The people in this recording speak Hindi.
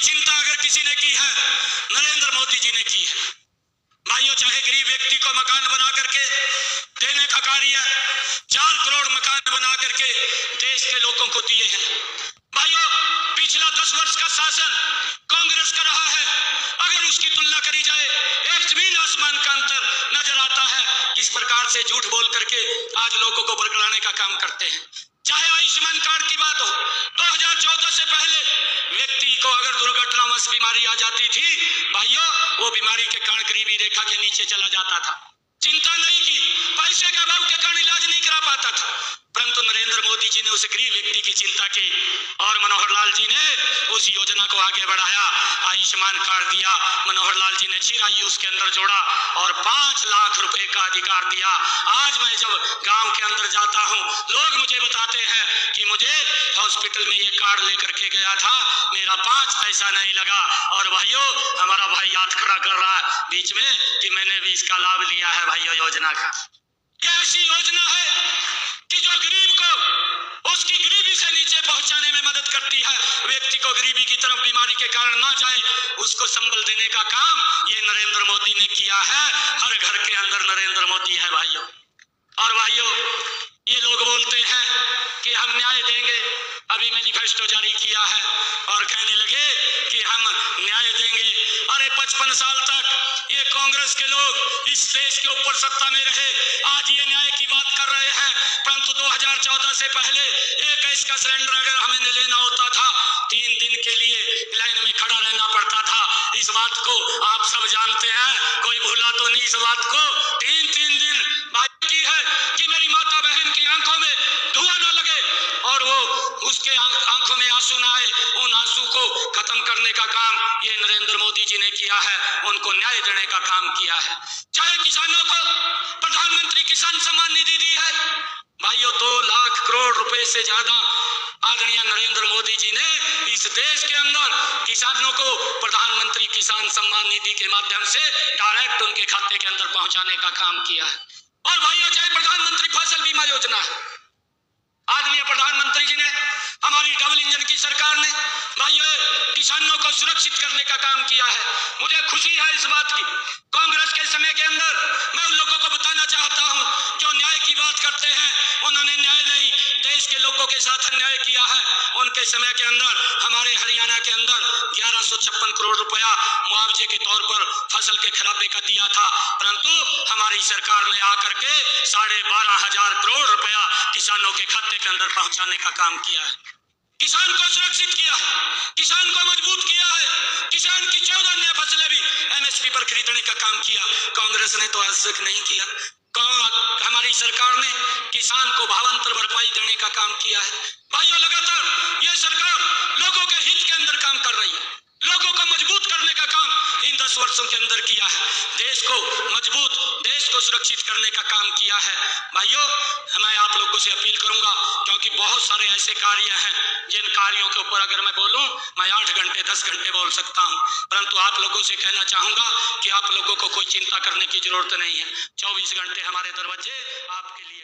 चिंता अगर किसी ने की है, नरेंद्र मोदी जी ने की है। भाइयों, चाहे गरीब व्यक्ति को मकान बना करके देने का कार्य 4 करोड़ मकान बना करके देश के लोगों को दिए हैं। भाइयों, पिछला 10 वर्ष का शासन कांग्रेस का रहा है, अगर उसकी तुलना करी जाए एक जमीन आसमान का अंतर नजर आता है। किस प्रकार से झूठ बोल करके आज लोगों को बरगलाने का काम करते हैं। चाहे आयुष्मान कार्ड की बात हो, 2014 से पहले व्यक्ति को अगर दुर्घटनावश बीमारी आ जाती थी, भाइयों, वो बीमारी के कारण गरीबी रेखा के नीचे चला जाता था। चिंता नहीं की, पैसे के अभाव के कारण इलाज नहीं करा पाता था, परंतु नरेंद्र मोदी जी ने उस गरीब व्यक्ति की चिंता की और मनोहर लाल जी ने उस योजना को आगे बढ़ाया, आयुष्मान कार्ड दिया। मनोहर लाल जी ने चिरायु उसके अंदर जोड़ा और 5 लाख रुपए का अधिकार दिया। आज मैं जब गांव के अंदर जाता हूं, लोग मुझे बताते हैं कि मुझे हॉस्पिटल में ये कार्ड लेकर के गया था, मेरा 5 पैसा नहीं लगा। और भाइयों, हमारा भाई याद खड़ा कर रहा है बीच में कि मैंने भी इसका लाभ लिया है भाइयों योजना का। यह ऐसी योजना है कि जो गरीब को उसकी गरीबी से नीचे पहुंचाने में मदद करती है। व्यक्ति को गरीबी की तरफ बीमारी के कारण ना जाए, उसको संबल देने का काम ये नरेंद्र मोदी ने किया है। हर घर के अंदर नरेंद्र मोदी है भाइयों। और भाइयों, ये लोग बोलते हैं कि हम न्याय देंगे, अभी मैनिफेस्टो जारी किया है और कहने लगे कि हम न्याय देंगे। अरे 55 साल तक ये कांग्रेस के लोग इस देश के ऊपर सत्ता में रहे, आज ये न्याय की बात कर रहे हैं, परंतु 2014 से पहले एक गैस का सिलेंडर अगर हमें लेना होता था, 3 दिन के लिए लाइन में खड़ा रहना पड़ता था। इस बात को आप सब जानते हैं, कोई भूला तो नहीं इस बात को। 3-3 दिन बात की है कि मेरी माता बहन की आंखों में धुआं ना लगे और वो उसके आंखों में आंसू ना आए। उन आंसू को खत्म करने का काम ये नरेंद्र मोदी जी ने किया है, उनको न्याय देने का काम किया है। चाहे किसानों को प्रधानमंत्री किसान सम्मान निधि दी है भाइयों, 2 लाख करोड़ रुपए से ज्यादा आदरणीय नरेंद्र मोदी जी ने इस देश के अंदर किसानों को प्रधानमंत्री किसान सम्मान निधि के माध्यम से डायरेक्ट उनके खाते के अंदर पहुंचाने का काम किया है। और भाइयों, चाहे प्रधानमंत्री फसल बीमा योजना है, आदरणीय प्रधानमंत्री जी ने, हमारी डबल इंजन की सरकार ने भाइयों किसानों को सुरक्षित करने का काम किया है। मुझे खुशी है इस बात की, कांग्रेस के समय के अंदर मैं उन लोगों को बताना चाहता हूं जो न्याय की बात करते हैं, उन्होंने न्याय नहीं, देश के लोगों के साथ अन्याय किया है। उनके समय के अंदर हमारे हरियाणा के अंदर 1156 करोड़ रुपया मुआवजे के तौर पर फसल के खराबे का दिया था, परंतु हमारी सरकार ने आकर के 12,500 करोड़ रुपया किसानों के खाते के अंदर पहुंचाने का काम किया है। किसान को सुरक्षित किया है, किसान को मजबूत किया है, किसान की 14 अन्य फसलें भी एमएसपी पर खरीदने का काम किया। कांग्रेस ने तो आज तक नहीं किया। हमारी सरकार ने किसान को भावांतर भरपाई देने का काम किया है। भाइयों, लगातार यह सरकार लोगों के हित के अंदर काम कर रही है, लोगों को मजबूत करने का काम इन 10 वर्षों के अंदर किया है, देश को मजबूत, देश को सुरक्षित करने का काम किया है। भाइयों, मैं आप लोगों से अपील करूंगा, क्योंकि बहुत सारे ऐसे कार्य हैं जिन कार्यों के ऊपर अगर मैं बोलूं, मैं 8 घंटे 10 घंटे बोल सकता हूं, परंतु आप लोगों से कहना चाहूंगा कि आप लोगों को कोई चिंता करने की जरूरत नहीं है। 24 घंटे हमारे दरवाजे आपके लिए